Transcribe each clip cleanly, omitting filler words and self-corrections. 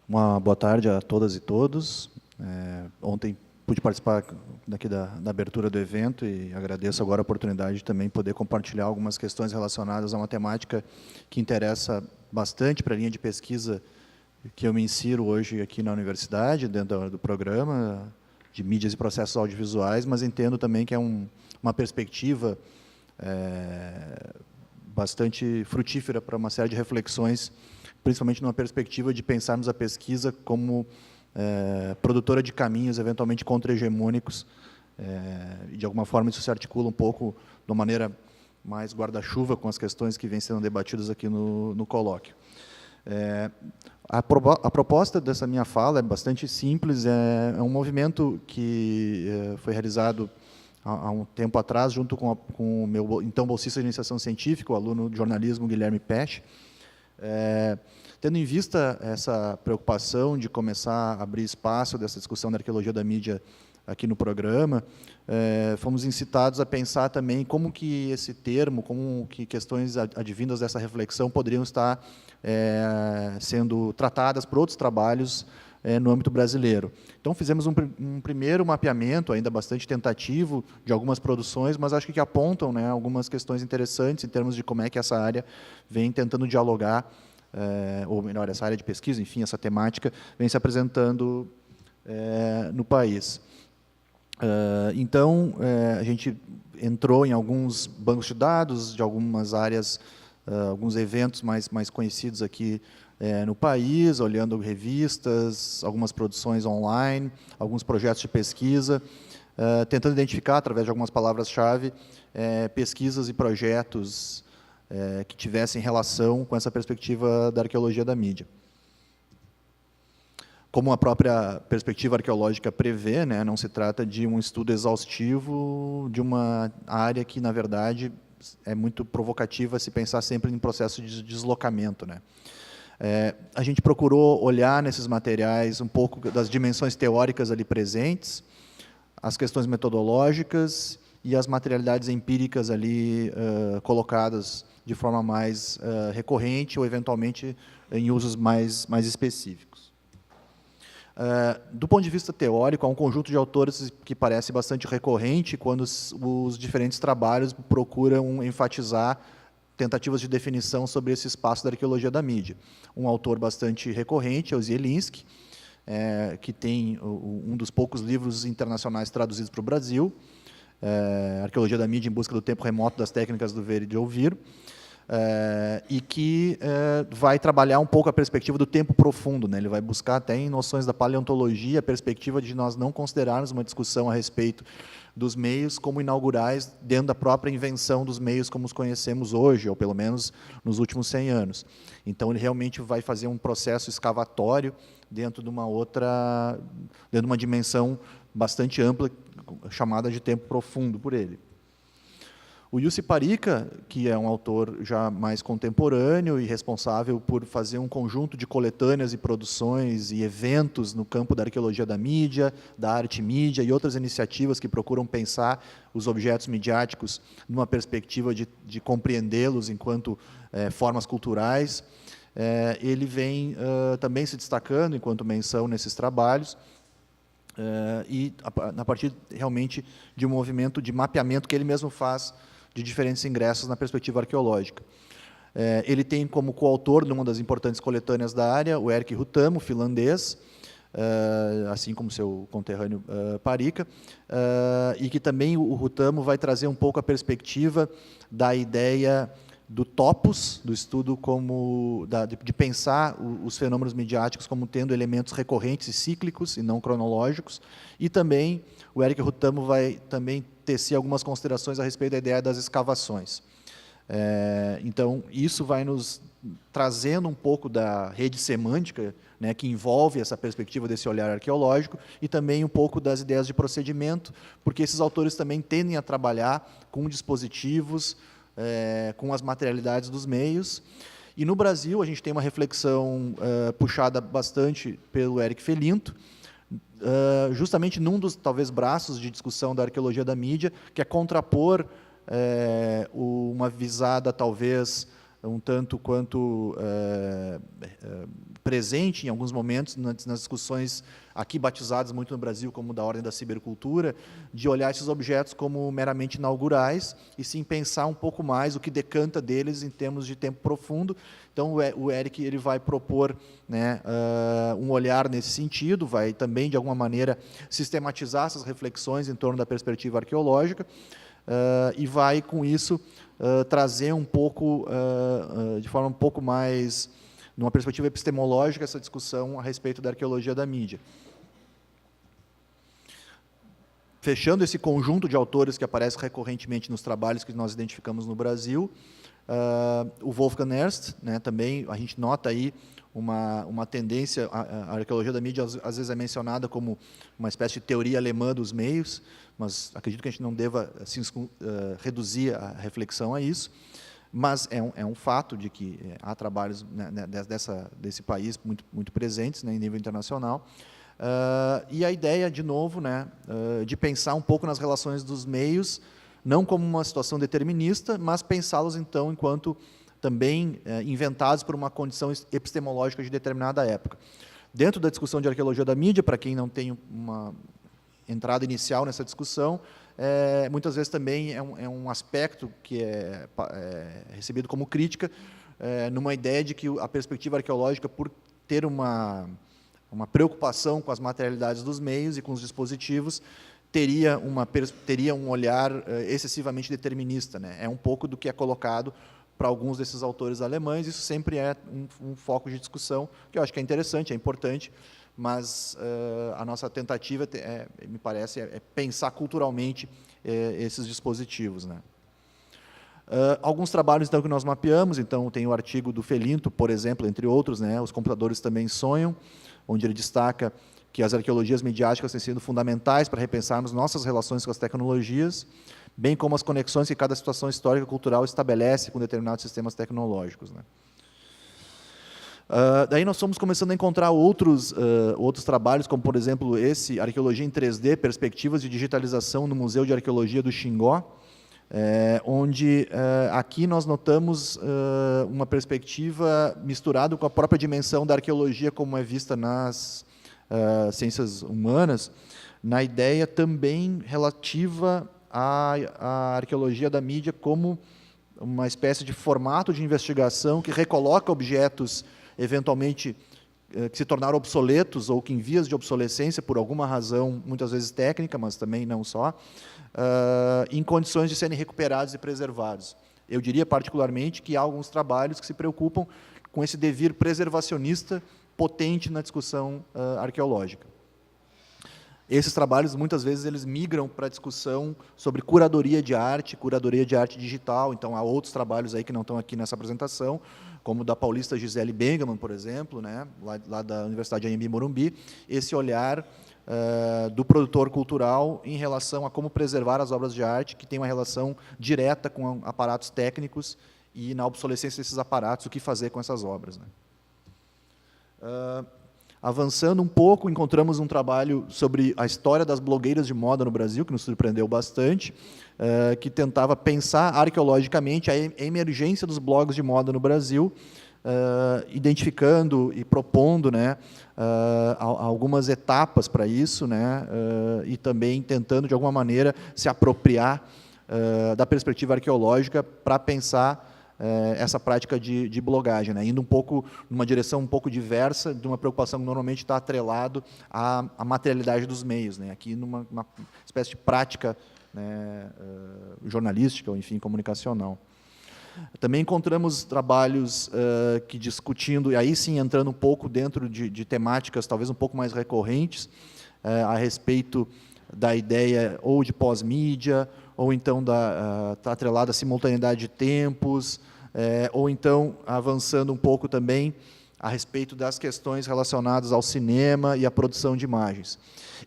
Uma boa tarde a todas e todos. Ontem pude participar daqui da abertura do evento e agradeço agora a oportunidade de também poder compartilhar algumas questões relacionadas a uma temática que interessa bastante para a linha de pesquisa que eu me insiro hoje aqui na universidade, dentro do programa de mídias e processos audiovisuais, mas entendo também que é uma perspectiva bastante frutífera para uma série de reflexões, principalmente numa perspectiva de pensarmos a pesquisa como produtora de caminhos, eventualmente contra-hegemônicos, e de alguma forma isso se articula um pouco de uma maneira mais guarda-chuva com as questões que vêm sendo debatidas aqui no colóquio. A proposta dessa minha fala é bastante simples, é um movimento que foi realizado há um tempo atrás, junto com o meu então bolsista de iniciação científica, o aluno de jornalismo Guilherme Pech, tendo em vista essa preocupação de começar a abrir espaço dessa discussão da arqueologia da mídia aqui no programa, fomos incitados a pensar também como que esse termo, como que questões advindas dessa reflexão poderiam estar sendo tratadas por outros trabalhos no âmbito brasileiro. Então, fizemos um primeiro mapeamento, ainda bastante tentativo, de algumas produções, mas acho que apontam, né, algumas questões interessantes em termos de como é que essa área vem tentando dialogar, ou melhor, essa área de pesquisa, enfim, essa temática, vem se apresentando no país. Então, a gente entrou em alguns bancos de dados de algumas áreas, alguns eventos mais conhecidos aqui no país, olhando revistas, algumas produções online, alguns projetos de pesquisa, tentando identificar, através de algumas palavras-chave, pesquisas e projetos que tivessem relação com essa perspectiva da arqueologia da mídia. Como a própria perspectiva arqueológica prevê, né, não se trata de um estudo exaustivo de uma área que, na verdade, é muito provocativa se pensar sempre em processo de deslocamento, né. A gente procurou olhar nesses materiais um pouco das dimensões teóricas ali presentes, as questões metodológicas e as materialidades empíricas ali colocadas de forma mais recorrente ou, eventualmente, em usos mais específicos. Do ponto de vista teórico, há um conjunto de autores que parece bastante recorrente quando os diferentes trabalhos procuram enfatizar tentativas de definição sobre esse espaço da arqueologia da mídia. Um autor bastante recorrente é o Zielinski, que tem um dos poucos livros internacionais traduzidos para o Brasil, Arqueologia da Mídia em Busca do Tempo Remoto das Técnicas do Ver e de Ouvir, e que vai trabalhar um pouco a perspectiva do tempo profundo, né? Ele vai buscar até em noções da paleontologia a perspectiva de nós não considerarmos uma discussão a respeito dos meios como inaugurais dentro da própria invenção dos meios como os conhecemos hoje, ou pelo menos nos últimos 100 anos. Então, ele realmente vai fazer um processo escavatório dentro de uma dimensão bastante ampla, chamada de tempo profundo por ele. O Jussi Parikka, que é um autor já mais contemporâneo e responsável por fazer um conjunto de coletâneas e produções e eventos no campo da arqueologia da mídia, da arte mídia e outras iniciativas que procuram pensar os objetos midiáticos numa perspectiva de compreendê-los enquanto formas culturais, ele vem também se destacando enquanto menção nesses trabalhos, e a partir realmente de um movimento de mapeamento que ele mesmo faz de diferentes ingressos na perspectiva arqueológica. Ele tem como coautor, numa das importantes coletâneas da área, o Erik Rutamo, finlandês, assim como seu conterrâneo Parikka, e que também o Rutamo vai trazer um pouco a perspectiva da ideia do topos, do estudo de pensar os fenômenos midiáticos como tendo elementos recorrentes e cíclicos e não cronológicos, e também o Erik Rutamo vai também tecer algumas considerações a respeito da ideia das escavações. Então, isso vai nos trazendo um pouco da rede semântica, né, que envolve essa perspectiva desse olhar arqueológico, e também um pouco das ideias de procedimento, porque esses autores também tendem a trabalhar com dispositivos, com as materialidades dos meios. E no Brasil, a gente tem uma reflexão puxada bastante pelo Eric Felinto, justamente num dos, talvez, braços de discussão da arqueologia da mídia, que é contrapor uma visada, talvez, um tanto quanto presente em alguns momentos nas discussões aqui batizadas muito no Brasil como da ordem da cibercultura, de olhar esses objetos como meramente inaugurais e sim pensar um pouco mais o que decanta deles em termos de tempo profundo. Então, o Eric ele vai propor, né, um olhar nesse sentido, vai também, de alguma maneira, sistematizar essas reflexões em torno da perspectiva arqueológica, e vai, com isso, trazer um pouco, de forma um pouco mais, numa perspectiva epistemológica, essa discussão a respeito da arqueologia da mídia. Fechando esse conjunto de autores que aparece recorrentemente nos trabalhos que nós identificamos no Brasil, o Wolfgang Ernst, né, também a gente nota aí uma tendência, a arqueologia da mídia às vezes é mencionada como uma espécie de teoria alemã dos meios, mas acredito que a gente não deva assim, reduzir a reflexão a isso, mas é um fato de que há trabalhos, né, desse país muito presentes, né, em nível internacional, e a ideia, de novo, né, de pensar um pouco nas relações dos meios, não como uma situação determinista, mas pensá-los, então, enquanto também inventados por uma condição epistemológica de determinada época. Dentro da discussão de arqueologia da mídia, para quem não tem uma entrada inicial nessa discussão, muitas vezes também é um aspecto que é recebido como crítica, numa ideia de que a perspectiva arqueológica, por ter uma preocupação com as materialidades dos meios e com os dispositivos, teria um olhar excessivamente determinista, né? É um pouco do que é colocado para alguns desses autores alemães. Isso sempre é um foco de discussão, que eu acho que é interessante, é importante, mas a nossa tentativa, me parece, é pensar culturalmente esses dispositivos, né? Alguns trabalhos, então, que nós mapeamos, então, tem o artigo do Felinto, por exemplo, entre outros, né, Os Computadores Também Sonham, onde ele destaca que as arqueologias midiáticas têm sido fundamentais para repensarmos nossas relações com as tecnologias, bem como as conexões que cada situação histórica e cultural estabelece com determinados sistemas tecnológicos, né? Daí nós fomos começando a encontrar outros trabalhos, como, por exemplo, esse, Arqueologia em 3D, Perspectivas de Digitalização no Museu de Arqueologia do Xingó, onde aqui nós notamos uma perspectiva misturada com a própria dimensão da arqueologia, como é vista nas ciências humanas, na ideia também relativa à arqueologia da mídia como uma espécie de formato de investigação que recoloca objetos, eventualmente, que se tornaram obsoletos ou que em vias de obsolescência, por alguma razão, muitas vezes técnica, mas também não só, em condições de serem recuperados e preservados. Eu diria, particularmente, que há alguns trabalhos que se preocupam com esse devir preservacionista potente na discussão arqueológica. Esses trabalhos, muitas vezes, eles migram para a discussão sobre curadoria de arte digital. Então, há outros trabalhos aí que não estão aqui nessa apresentação, como o da paulista Gisele Bengaman, por exemplo, né, lá da Universidade Anhembi Morumbi, esse olhar do produtor cultural em relação a como preservar as obras de arte, que tem uma relação direta com aparatos técnicos e, na obsolescência desses aparatos, o que fazer com essas obras, né? Avançando um pouco, encontramos um trabalho sobre a história das blogueiras de moda no Brasil, que nos surpreendeu bastante, que tentava pensar arqueologicamente a emergência dos blogs de moda no Brasil, identificando e propondo, né, algumas etapas para isso, né, e também tentando, de alguma maneira, se apropriar da perspectiva arqueológica para pensar essa prática de blogagem, né? Indo um pouco numa direção um pouco diversa de uma preocupação que normalmente está atrelado à materialidade dos meios, né? Aqui numa espécie de prática, né, jornalística ou, enfim, comunicacional. Também encontramos trabalhos que discutindo, e aí sim entrando um pouco dentro de temáticas talvez um pouco mais recorrentes, a respeito da ideia ou de pós-mídia, ou então está atrelada à simultaneidade de tempos, ou então avançando um pouco também a respeito das questões relacionadas ao cinema e à produção de imagens.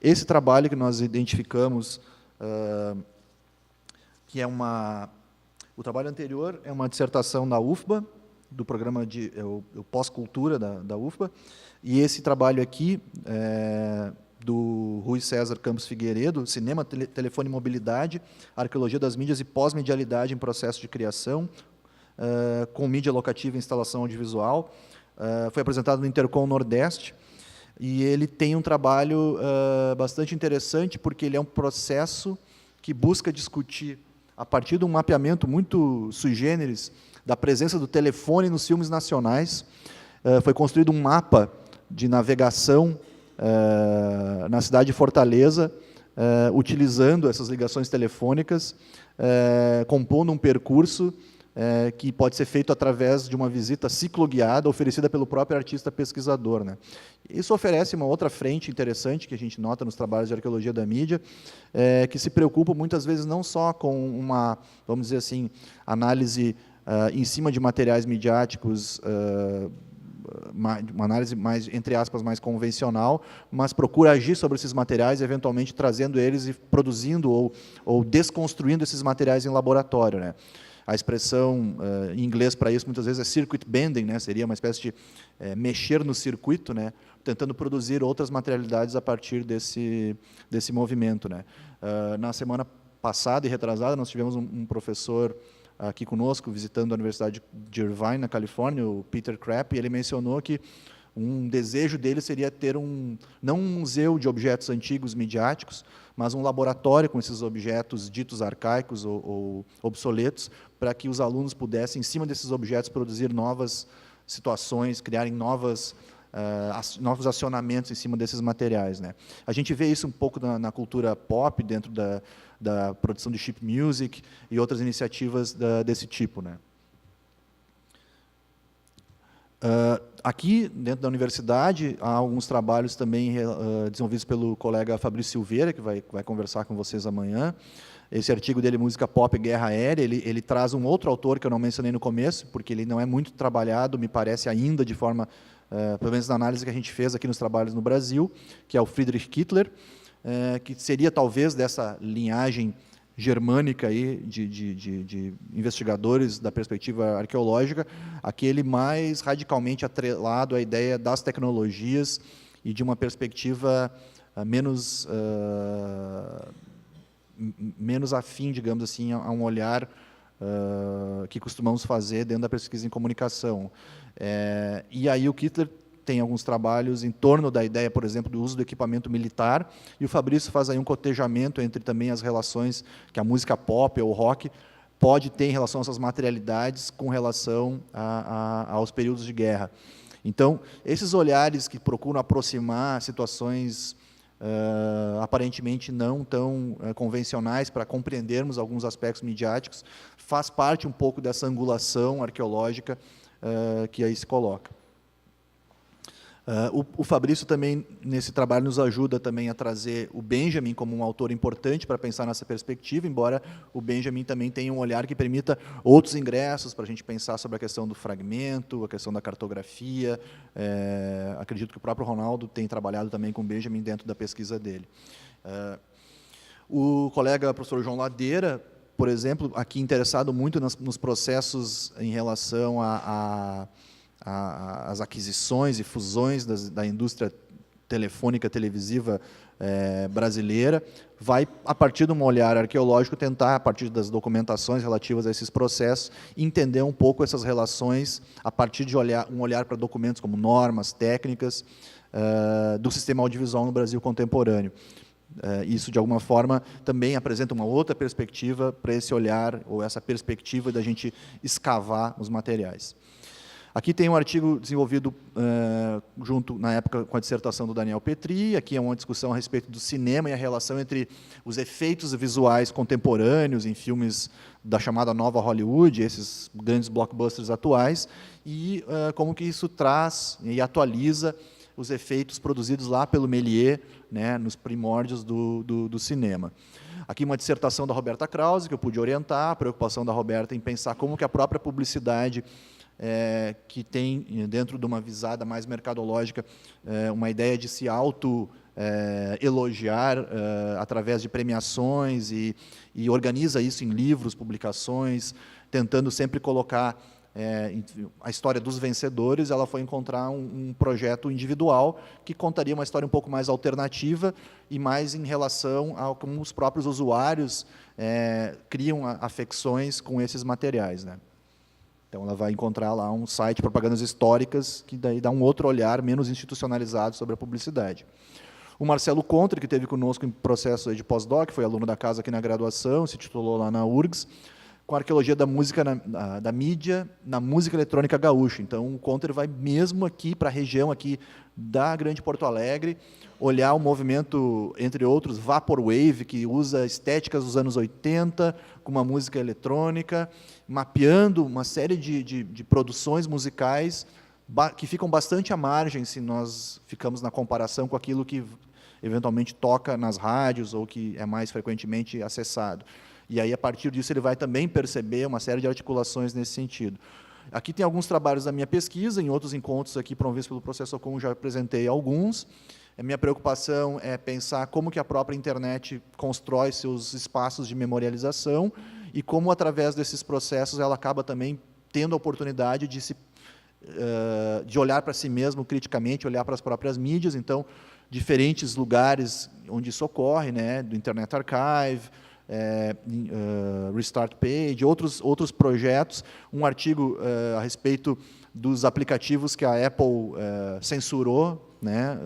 Esse trabalho que nós identificamos, que é o trabalho anterior é uma dissertação da UFBA, do programa de o pós-cultura da UFBA, e esse trabalho aqui, do Rui César Campos Figueiredo, Cinema, Telefone e Mobilidade, Arqueologia das Mídias e Pós-Medialidade em Processo de Criação, com mídia locativa e instalação audiovisual. Foi apresentado no Intercom Nordeste, e ele tem um trabalho bastante interessante, porque ele é um processo que busca discutir, a partir de um mapeamento muito sui generis, da presença do telefone nos filmes nacionais. Foi construído um mapa de navegação na cidade de Fortaleza, utilizando essas ligações telefônicas, compondo um percurso que pode ser feito através de uma visita cicloguiada oferecida pelo próprio artista pesquisador, né? Isso oferece uma outra frente interessante que a gente nota nos trabalhos de arqueologia da mídia, que se preocupa muitas vezes não só com uma, vamos dizer assim, análise em cima de materiais midiáticos, uma análise mais, entre aspas, mais convencional, mas procura agir sobre esses materiais, eventualmente trazendo eles e produzindo ou desconstruindo esses materiais em laboratório, né? A expressão em inglês para isso, muitas vezes, é circuit bending, né? Seria uma espécie de mexer no circuito, né? Tentando produzir outras materialidades a partir desse movimento, né? Na semana passada e retrasada, nós tivemos um professor aqui conosco, visitando a Universidade de Irvine, na Califórnia, o Peter Krapp, e ele mencionou que um desejo dele seria ter não um museu de objetos antigos midiáticos, mas um laboratório com esses objetos ditos arcaicos ou obsoletos, para que os alunos pudessem, em cima desses objetos, produzir novas situações, criarem novos acionamentos em cima desses materiais, né? A gente vê isso um pouco na cultura pop, dentro da produção de chip music e outras iniciativas desse tipo, né? Aqui, dentro da universidade, há alguns trabalhos também desenvolvidos pelo colega Fabrício Silveira, que vai conversar com vocês amanhã. Esse artigo dele, Música Pop e Guerra Aérea, ele traz um outro autor que eu não mencionei no começo, porque ele não é muito trabalhado, me parece, ainda de forma, pelo menos na análise que a gente fez aqui nos trabalhos no Brasil, que é o Friedrich Kittler, que seria, talvez, dessa linhagem germânica aí de investigadores da perspectiva arqueológica, aquele mais radicalmente atrelado à ideia das tecnologias e de uma perspectiva menos afim, digamos assim, a um olhar que costumamos fazer dentro da pesquisa em comunicação. E aí o Kittler tem alguns trabalhos em torno da ideia, por exemplo, do uso do equipamento militar, e o Fabrício faz aí um cotejamento entre também as relações que a música pop ou rock pode ter em relação a essas materialidades com relação aos períodos de guerra. Então, esses olhares que procuram aproximar situações aparentemente não tão convencionais para compreendermos alguns aspectos midiáticos, faz parte um pouco dessa angulação arqueológica que aí se coloca. O Fabrício também, nesse trabalho, nos ajuda também a trazer o Benjamin como um autor importante para pensar nessa perspectiva, embora o Benjamin também tenha um olhar que permita outros ingressos para a gente pensar sobre a questão do fragmento, a questão da cartografia. Acredito que o próprio Ronaldo tem trabalhado também com o Benjamin dentro da pesquisa dele. O colega professor João Ladeira, por exemplo, aqui interessado muito nos processos em relação as aquisições e fusões da indústria telefônica televisiva brasileira, vai, a partir de um olhar arqueológico, tentar, a partir das documentações relativas a esses processos, entender um pouco essas relações, a partir de um olhar para documentos como normas, técnicas, do sistema audiovisual no Brasil contemporâneo. Isso, de alguma forma, também apresenta uma outra perspectiva para esse olhar, ou essa perspectiva da gente escavar os materiais. Aqui tem um artigo desenvolvido junto, na época, com a dissertação do Daniel Petri. Aqui é uma discussão a respeito do cinema e a relação entre os efeitos visuais contemporâneos em filmes da chamada nova Hollywood, esses grandes blockbusters atuais, e como que isso traz e atualiza os efeitos produzidos lá pelo Méliès, né, nos primórdios do cinema. Aqui uma dissertação da Roberta Krause, que eu pude orientar, a preocupação da Roberta em pensar como que a própria publicidade que tem, dentro de uma visada mais mercadológica, uma ideia de se auto-elogiar através de premiações e organiza isso em livros, publicações, tentando sempre colocar a história dos vencedores. Ela foi encontrar um projeto individual que contaria uma história um pouco mais alternativa e mais em relação a como os próprios usuários criam afecções com esses materiais, né? Então, ela vai encontrar lá um site de propagandas históricas, que daí dá um outro olhar menos institucionalizado sobre a publicidade. O Marcelo Contra, que esteve conosco em processo de pós-doc, foi aluno da casa aqui na graduação, se titulou lá na URGS, com arqueologia da música, da mídia, na música eletrônica gaúcha. Então, o Conter vai mesmo aqui para a região aqui da Grande Porto Alegre, olhar o movimento, entre outros, Vaporwave, que usa estéticas dos anos 80, com uma música eletrônica, mapeando uma série de produções musicais que ficam bastante à margem, se nós ficamos na comparação com aquilo que eventualmente toca nas rádios ou que é mais frequentemente acessado. E aí, a partir disso, ele vai também perceber uma série de articulações nesse sentido. Aqui tem alguns trabalhos da minha pesquisa, em outros encontros aqui promovidos pelo Processo Comum já apresentei alguns. A minha preocupação é pensar como que a própria internet constrói seus espaços de memorialização e como, através desses processos, ela acaba também tendo a oportunidade de olhar para si mesmo criticamente, olhar para as próprias mídias. Então, diferentes lugares onde isso ocorre, né, do Internet Archive, Restart Page, outros projetos, um artigo a respeito dos aplicativos que a Apple censurou, né,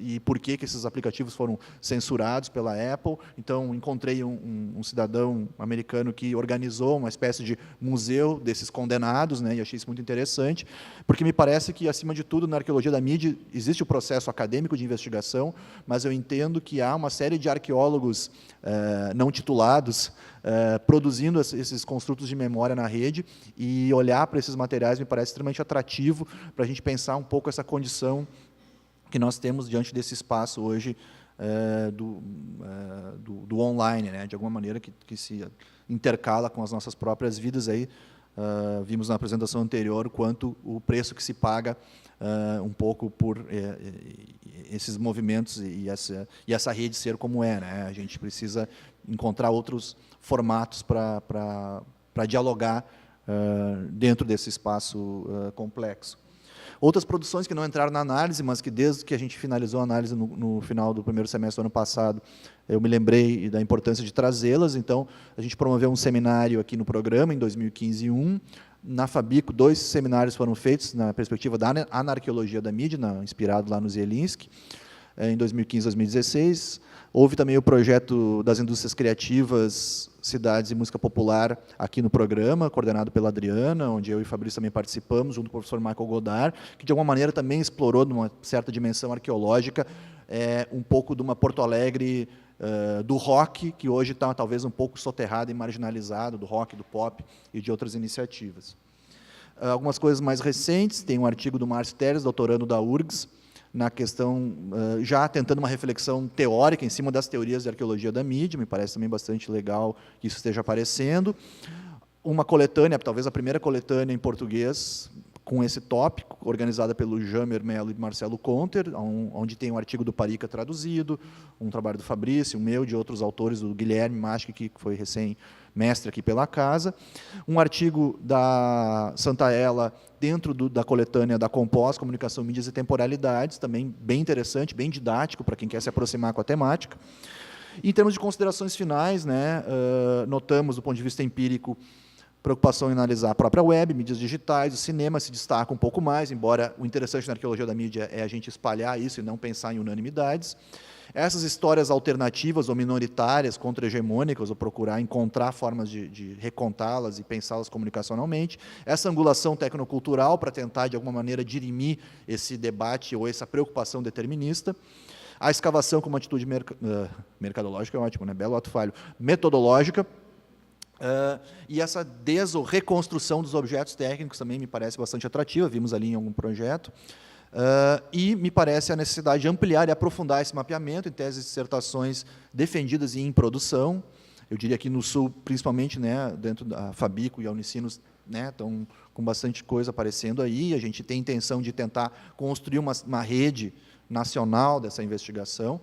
e por que esses aplicativos foram censurados pela Apple. Então, encontrei um cidadão americano que organizou uma espécie de museu desses condenados, né, e achei isso muito interessante, porque me parece que, acima de tudo, na arqueologia da mídia, existe o processo acadêmico de investigação, mas eu entendo que há uma série de arqueólogos não titulados produzindo esses construtos de memória na rede, e olhar para esses materiais me parece extremamente atrativo para a gente pensar um pouco essa condição que nós temos diante desse espaço hoje do online, né, de alguma maneira que se intercala com as nossas próprias vidas. Aí, vimos na apresentação anterior quanto o preço que se paga um pouco por esses movimentos e essa rede ser como é, né? A gente precisa encontrar outros formatos para dialogar dentro desse espaço complexo. Outras produções que não entraram na análise, mas que, desde que a gente finalizou a análise no final do primeiro semestre do ano passado, eu me lembrei da importância de trazê-las. Então, a gente promoveu um seminário aqui no programa, em 2015 e 2001. Na Fabico, 2 seminários foram feitos na perspectiva da anarqueologia da mídia, inspirado lá no Zielinski, em 2015 e 2016. Houve também o projeto das indústrias criativas, cidades e música popular aqui no programa, coordenado pela Adriana, onde eu e o Fabrício também participamos, junto com o professor Michael Godard, que, de alguma maneira, também explorou, numa certa dimensão arqueológica, um pouco de uma Porto Alegre do rock, que hoje está talvez um pouco soterrado e marginalizado, do rock, do pop e de outras iniciativas. Algumas coisas mais recentes, tem um artigo do Márcio Teres, doutorando da URGS, na questão, já tentando uma reflexão teórica em cima das teorias de arqueologia da mídia. Me parece também bastante legal que isso esteja aparecendo. Uma coletânea, talvez a primeira coletânea em português, com esse tópico, organizada pelo Jamer Mello e Marcelo Conter, onde tem um artigo do Parica traduzido, um trabalho do Fabrício, o meu, de outros autores, do Guilherme Maschi, que foi recém-mestre aqui pela casa, um artigo da Santaella, dentro da coletânea da Compós, Comunicação, Mídias e Temporalidades, também bem interessante, bem didático, para quem quer se aproximar com a temática. Em termos de considerações finais, né, notamos, do ponto de vista empírico, preocupação em analisar a própria web, mídias digitais, o cinema se destaca um pouco mais, embora o interessante na arqueologia da mídia é a gente espalhar isso e não pensar em unanimidades. Essas histórias alternativas ou minoritárias, contra-hegemônicas, ou procurar encontrar formas de recontá-las e pensá-las comunicacionalmente. Essa angulação tecnocultural para tentar, de alguma maneira, dirimir esse debate ou essa preocupação determinista. A escavação como atitude mercadológica é ótimo, né? Belo ato falho. Metodológica. E essa ou reconstrução dos objetos técnicos também me parece bastante atrativa, vimos ali em algum projeto. E me parece a necessidade de ampliar e aprofundar esse mapeamento em teses e dissertações defendidas e em produção. Eu diria que no Sul, principalmente, né, dentro da Fabico e a Unicinos, né, estão com bastante coisa aparecendo aí. A gente tem intenção de tentar construir uma rede nacional dessa investigação.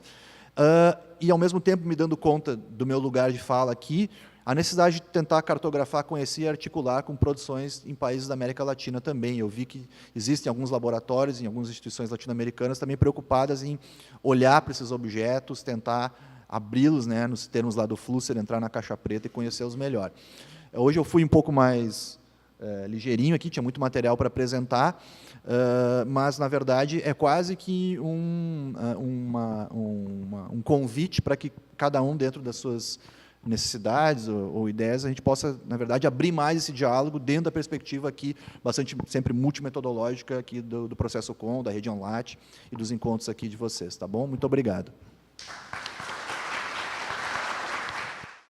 E, ao mesmo tempo, me dando conta do meu lugar de fala aqui, a necessidade de tentar cartografar, conhecer e articular com produções em países da América Latina também. Eu vi que existem alguns laboratórios, em algumas instituições latino-americanas, também preocupadas em olhar para esses objetos, tentar abri-los, né, nos termos lá do Flusser, entrar na caixa preta e conhecê-los melhor. Hoje eu fui um pouco mais ligeirinho aqui, tinha muito material para apresentar, mas, na verdade, é quase que um convite para que cada um, dentro das suas necessidades ou ideias, a gente possa, na verdade, abrir mais esse diálogo dentro da perspectiva aqui, bastante sempre multimetodológica aqui do Processo Com, da Rede OnLat e dos encontros aqui de vocês, tá bom? Muito obrigado.